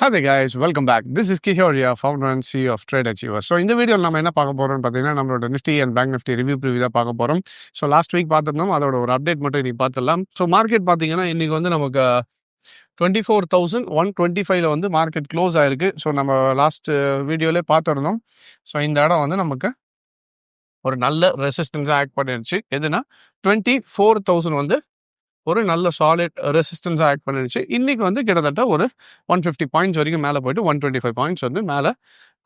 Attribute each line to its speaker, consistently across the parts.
Speaker 1: Hi there guys, welcome back. This is Kishore here, founder and CEO of tradeachievers. So இந்த வீடியோவில் நம்ம என்ன பார்க்க போறோம்னு பார்த்தீங்கன்னா நம்மளோட Nifty and bank Nifty review தான் பார்க்க போறோம். ஸோ லாஸ்ட் வீக் பார்த்துருந்தோம், அதோட ஒரு அப்டேட் மட்டும் இன்னைக்கு பார்த்துடலாம். ஸோ மார்க்கெட் பார்த்தீங்கன்னா இன்னைக்கு வந்து நமக்கு 24,125 வந்து மார்க்கெட் க்ளோஸ் ஆயிருக்கு. ஸோ நம்ம லாஸ்ட் வீடியோலே பார்த்துருந்தோம். ஸோ இந்த இடம் வந்து நமக்கு ஒரு நல்ல ரெசிஸ்டன்ஸாக ஆக்ட் பண்ணிருச்சு. எதுனா 24,000 வந்து ஒரு நல்ல சாலிட் ரெசிஸ்டன்ஸாக ஆக்ட் பண்ணிருச்சு. இன்னைக்கு வந்து கிட்டத்தட்ட ஒரு 150 பாயிண்ட்ஸ் வரைக்கும் மேலே போயிட்டு 125 பாயிண்ட்ஸ் வந்து மேலே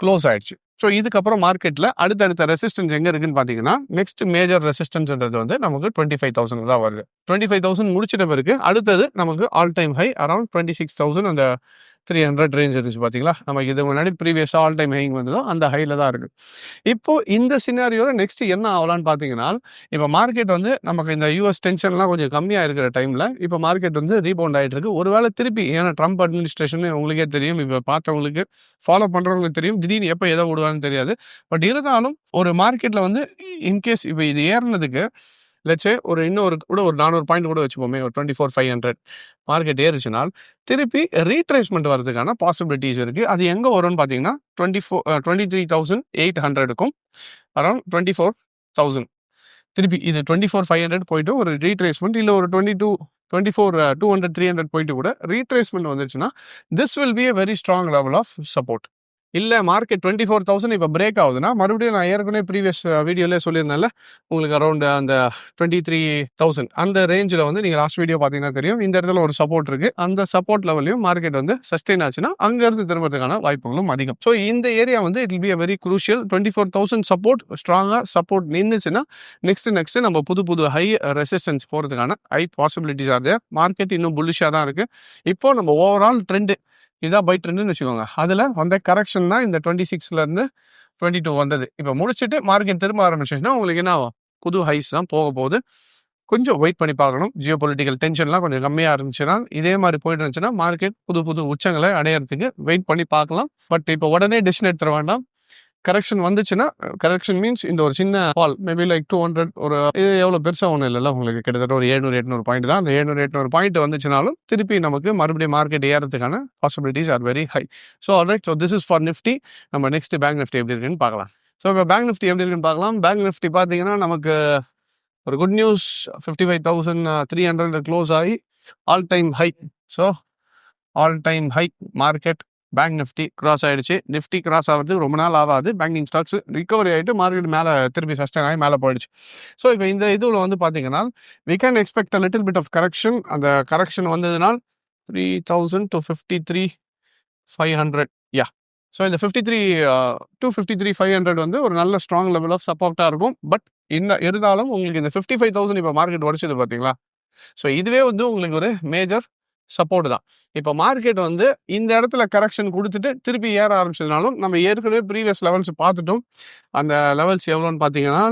Speaker 1: க்ளோஸ் ஆயிடுச்சு. ஸோ இதுக்கப்புறம் மார்க்கெட்டில் அடுத்தடுத்த ரெசிஸ்டன்ஸ் எங்கே இருக்குன்னு பார்த்தீங்கன்னா நெக்ஸ்ட் மேஜர் ரெசிஸ்டன்ஸ்ன்றது வந்து நமக்கு 25,000 தான் வருது. 25,000 முடிச்சிட்ட பிறகு அடுத்தது நமக்கு ஆல் டைம் ஹை அரௌண்ட் 26,000 அந்த 300 ரேஞ்ச் இருந்துச்சு பார்த்தீங்களா. நமக்கு இது முன்னாடி ப்ரீவியஸாக ஆல் டைம் ஹைங் வந்ததோ அந்த ஹையில் தான் இருக்குது. இப்போ இந்த சினாரியோவில் நெக்ஸ்ட் என்ன ஆகலான்னு பார்த்தீங்கன்னா, இப்போ மார்க்கெட் வந்து நமக்கு இந்த யூஎஸ் டென்ஷன்லாம் கொஞ்சம் கம்மியாக இருக்கிற டைமில் இப்போ மார்க்கெட் வந்து ரீபவுண்ட் ஆகிட்டு இருக்கு. ஒருவேளை திருப்பி ஏன்னா ட்ரம்ப் அட்மினிஸ்ட்ரேஷன் உங்களுக்கே தெரியும், இப்போ பார்த்தவங்களுக்கு ஃபாலோ பண்ணுறவங்களுக்கு தெரியும், திடீர்னு எப்போ எதை விடுவான்னு தெரியாது. பட் இருந்தாலும் ஒரு மார்க்கெட்டில் வந்து இன்கேஸ் இப்போ இது ஏறினதுக்கு லட்சே ஒரு இன்னொரு கூட ஒரு 400 பாயிண்ட் கூட வச்சுப்போமே, ஒரு 24,500 மார்க்கெட் ஏறிச்சுனால் திருப்பி ரீட்ரேஸ்மெண்ட் வரதுக்கான பாசிபிலிட்டிஸ் இருக்குது. அது எங்கே வரும்னு பார்த்தீங்கன்னா 23,800க்கும் அரௌண்ட் 24,000 திருப்பி இது 24,500 போயிட்டு ஒரு ரீட்ரேஸ்மெண்ட் இல்லை ஒரு 24,200 300 போயிட்டு கூட ரீட்ரேஸ்மெண்ட் வந்துச்சுன்னா this will be a very strong level of support. இல்லை மார்க்கெட் 24,000 இப்போ பிரேக் ஆகுதுன்னா மறுபடியும் நான் ஏற்கனவே ப்ரீவியஸ் வீடியோலே சொல்லியிருந்தேன்ல உங்களுக்கு அரௌண்ட் அந்த 23,000 அந்த ரேஞ்சில் வந்து நீங்கள் லாஸ்ட் வீடியோ பார்த்தீங்கன்னா தெரியும், இந்த இடத்துல ஒரு சப்போர்ட் இருக்குது. அந்த சப்போர்ட் லெவலையும் மார்க்கெட் வந்து சஸ்டெயின் ஆச்சுன்னா அங்கேருந்து திரும்புறதுக்கான வாய்ப்புகளும் அதிகம். ஸோ இந்த ஏரியா வந்து it will be a very crucial. 24,000 support ஸ்ட்ராங்காக சப்போர்ட் நின்றுச்சுன்னா நெக்ஸ்ட் நம்ம புது ஹை ரெசிஸ்டன்ஸ் போகிறதுக்கான ஹை பாசிபிலிட்டிஸ் ஆகுது. மார்க்கெட் இன்னும் புல்லிஷாக தான் இருக்குது. இப்போ நம்ம ஓவரால் ட்ரெண்டு இதான் பை ட்ரெண்டுன்னு வச்சுக்கோங்க. அதில் வந்த கரெக்ஷன் தான் இந்த 26லேருந்து 22 வந்தது. இப்போ முடிச்சுட்டு மார்க்கெட் திரும்ப ஆரம்பிச்சிச்சுன்னா உங்களுக்கு என்ன ஆகும், புது ஹைஸ் தான் போக போகுது. கொஞ்சம் வெயிட் பண்ணி பார்க்கணும். ஜியோ பொலிட்டிக்கல் டென்ஷன்லாம் கொஞ்சம் கம்மியாக இருந்துச்சுன்னா இதே மாதிரி போயிட்டு இருந்துச்சுன்னா மார்க்கெட் புது உச்சங்களை அடையிறதுக்கு வெயிட் பண்ணி பார்க்கலாம். பட் இப்போ உடனே டெசிஷன் எடுத்துட வேண்டாம். கரெக்ஷன் வந்துச்சுன்னா கரெக்ஷன் மீன்ஸ் இந்த ஒரு சின்ன ஃபால் மேபி லைக் 200 ஒரு இது எவ்வளோ பெருசாக ஒன்றும் இல்லைல்ல, உங்களுக்கு கிட்டத்தட்ட ஒரு 700-800 பாயிண்ட் தான். அந்த 700-800 பாயிண்ட் வந்துச்சுனாலும் திருப்பி நமக்கு மறுபடியும் மார்க்கெட் ஏறதுக்கான possibilities are very high. So alright, so this is for Nifty. நம்ம நெக்ஸ்ட் பேங்க் நிஃப்டி எப்படி இருக்குன்னு பார்க்கலாம். ஸோ இப்போ பேங்க் நிஃப்டி எப்படி இருக்குன்னு பார்க்கலாம். பேங்க் நிஃப்டி பார்த்தீங்கன்னா நமக்கு ஒரு குட் நியூஸ், 55,300 க்ளோஸ் ஆகி all time high. So all time high market bank Nifty cross ஆகிடுச்சு. நிஃப்டி கிராஸ் ஆகிறதுக்கு ரொம்ப நாள் ஆகாது. பேங்கிங் ஸ்டாக்ஸ் ரிகவரி ஆகிட்டு மார்க்கெட் மேலே திருப்பி சஸ்டைன் ஆகி மேலே போயிடுச்சு. ஸோ இப்போ இந்த இதில் வந்து பார்த்தீங்கன்னா we can expect a little bit of correction. அந்த கரெக்ஷன் வந்ததுனால் 3,000 to 53,500 யா. ஸோ இந்த 53,500 வந்து ஒரு நல்ல ஸ்ட்ராங் லெவல் ஆஃப் சப்போர்ட்டாக இருக்கும். பட் இருந்தாலும் உங்களுக்கு இந்த 55,000 இப்போ மார்க்கெட் உடைச்சது பார்த்தீங்களா. ஸோ இதுவே வந்து உங்களுக்கு ஒரு மேஜர் சப்போர்ட் தான். இப்போ மார்க்கெட் வந்து இந்த இடத்துல கரெக்ஷன் கொடுத்துட்டு திருப்பி ஏற ஆரம்பிச்சதுனாலும் நம்ம ஏற்கனவே ப்ரீவியஸ் லெவல்ஸ் பார்த்துட்டோம். அந்த லெவல்ஸ் எவ்வளோன்னு பார்த்தீங்கன்னா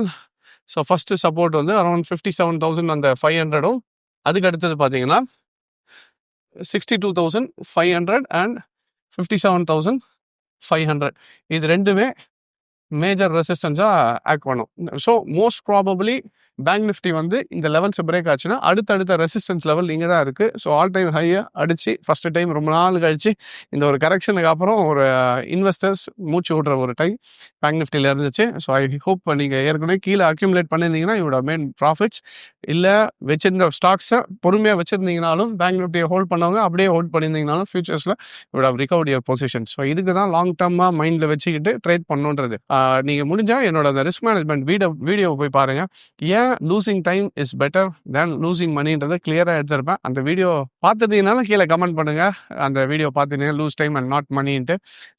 Speaker 1: ஸோ ஃபஸ்ட்டு சப்போர்ட் வந்து அரௌண்ட் 57,000 அந்த 500ம், அதுக்கு அடுத்தது பார்த்தீங்கன்னா 62,500 அண்ட் 57,500 இது ரெண்டுமே மேஜர் ரெசிஸ்டன்ஸாக ஆக்ட் பண்ணும். So most probably bank Nifty வந்து இந்த லெவல்ஸ் பிரேக் ஆச்சுன்னா அடுத்த ரெசிஸ்டன்ஸ் லெவல் இங்கே தான் இருக்குது. ஸோ ஆல் டைம் ஹையை அடித்து ஃபஸ்ட்டு டைம் ரொம்ப நாள் கழிச்சு இந்த ஒரு கரெக்ஷனுக்கு அப்புறம் ஒரு இன்வெஸ்டர்ஸ் மூச்சு விட்ற ஒரு டைம் பேங்க் நிஃப்டியில் இருந்துச்சு. ஸோ ஐ ஹோப் நீங்கள் ஏற்கனவே கீழே அக்யூமுலேட் பண்ணியிருந்தீங்கன்னா இவோட மெயின் ப்ராஃபிட்ஸ் இல்லை வச்சிருந்த ஸ்டாக்ஸை பொறுமையாக வச்சுருந்தீங்கனாலும் பேங்க் நிஃப்டியை ஹோல்ட் பண்ணவங்க அப்படியே ஹோல்ட் பண்ணியிருந்தீங்கனாலும் ஃபியூச்சர்ஸில் இவோட ரிகவர்ட் யுவர் பொசிஷன். ஸோ இதுக்கு தான் லாங் டர்மாக மைண்டில் வச்சுக்கிட்டு ட்ரேட் பண்ணுன்றது. நீங்கள் முடிஞ்சால் என்னோட அந்த ரிஸ்க் மேனேஜ்மெண்ட் வீடியோவை போய் பாருங்கள். ஏன் losing time is better than losing மணின்றதை கிளியராக எடுத்திருப்பேன். அந்த வீடியோ பார்த்துட்டீங்கனாலும் கீழே கமெண்ட் பண்ணுங்கள், அந்த வீடியோ பார்த்துட்டீங்க லூஸ் டைம் அண்ட் நாட் மணின்ட்டு.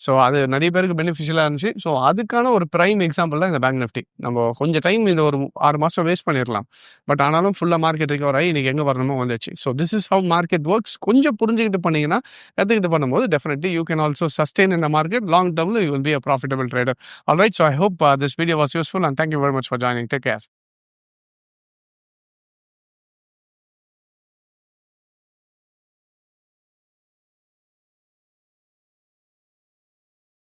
Speaker 1: ஸோ அது நிறைய பேருக்கு பெனிஃபிஷியலாக இருந்துச்சு. ஸோ அதுக்கான ஒரு ப்ரைம் எக்ஸாம்பிள் தான் இந்த பேங்க் நிஃப்டி. நம்ம கொஞ்சம் டைம் இந்த ஒரு 6 மாதம் வேஸ்ட் பண்ணிடலாம். பட் ஆனாலும் ஃபுல்லாக மார்க்கெட் ரிகவர் ஆகி இன்றைக்கி எங்கே வரணுமோ வந்துச்சு. So this is how market works. கொஞ்சம் புரிஞ்சுக்கிட்டு பண்ணிங்கன்னா கற்றுக்கிட்டு பண்ணும்போது definitely you can also sustain in the market. Long டர்மில் you will be a profitable trader. Alright, so I hope this video was useful and thank you very much for joining. Take care.